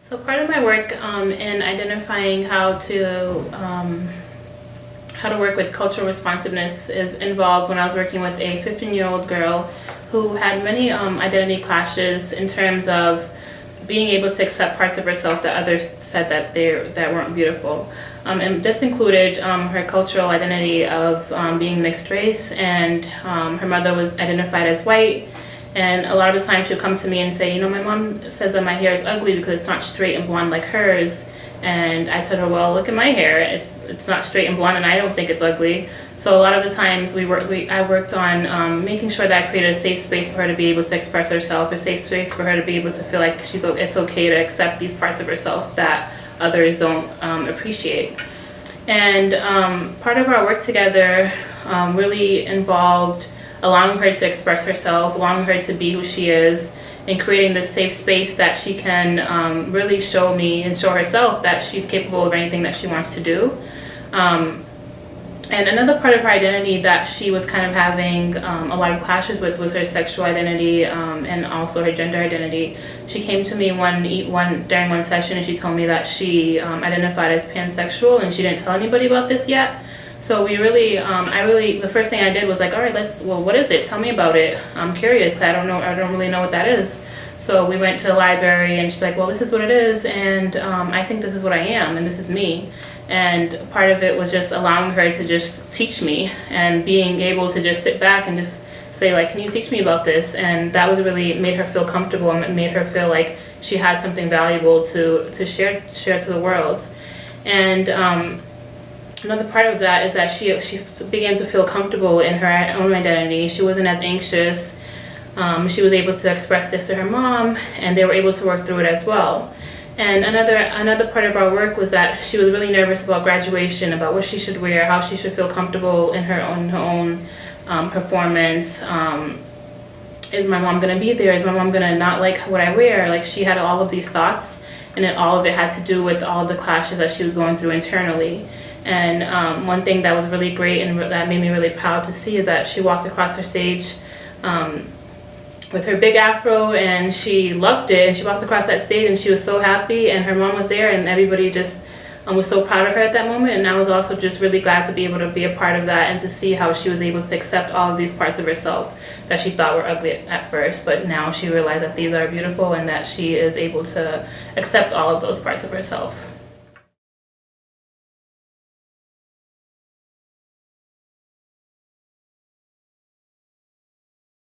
So part of my work in identifying how to work with cultural responsiveness is involved when I was working with a 15-year-old girl who had many identity clashes in terms of being able to accept parts of herself that others said that weren't beautiful. And this included her cultural identity of being mixed race, and her mother was identified as white. And a lot of the time she'll come to me and say, you know, my mom says that my hair is ugly because it's not straight and blonde like hers. And I told her, well, look at my hair. It's not straight and blonde, and I don't think it's ugly. So a lot of the times I worked on making sure that I created a safe space for her to be able to express herself, a safe space for her to be able to feel like it's okay to accept these parts of herself that others don't appreciate. And part of our work together really involved allowing her to express herself, allowing her to be who she is, and creating this safe space that she can really show me and show herself that she's capable of anything that she wants to do. And another part of her identity that she was kind of having a lot of clashes with was her sexual identity and also her gender identity. She came to me during one session and she told me that she identified as pansexual, and she didn't tell anybody about this yet. So the first thing I did was like, all right, what is it? Tell me about it. I'm curious, because I don't really know what that is. So we went to the library and she's like, well, this is what it is, and I think this is what I am, and this is me. And part of it was just allowing her to just teach me, and being able to just sit back and just say, like, can you teach me about this? And that was really made her feel comfortable and made her feel like she had something valuable to share to the world. And another part of that is that she began to feel comfortable in her own identity. She wasn't as anxious. She was able to express this to her mom, and they were able to work through it as well. And another part of our work was that she was really nervous about graduation, about what she should wear, how she should feel comfortable in her own performance. Is my mom gonna be there? Is my mom gonna not like what I wear? Like, she had all of these thoughts, and all of it had to do with all of the clashes that she was going through internally. And one thing that was really great and that made me really proud to see is that she walked across her stage with her big afro, and she loved it, and she walked across that stage and she was so happy, and her mom was there, and everybody just was so proud of her at that moment. And I was also just really glad to be able to be a part of that and to see how she was able to accept all of these parts of herself that she thought were ugly at first, but now she realized that these are beautiful and that she is able to accept all of those parts of herself.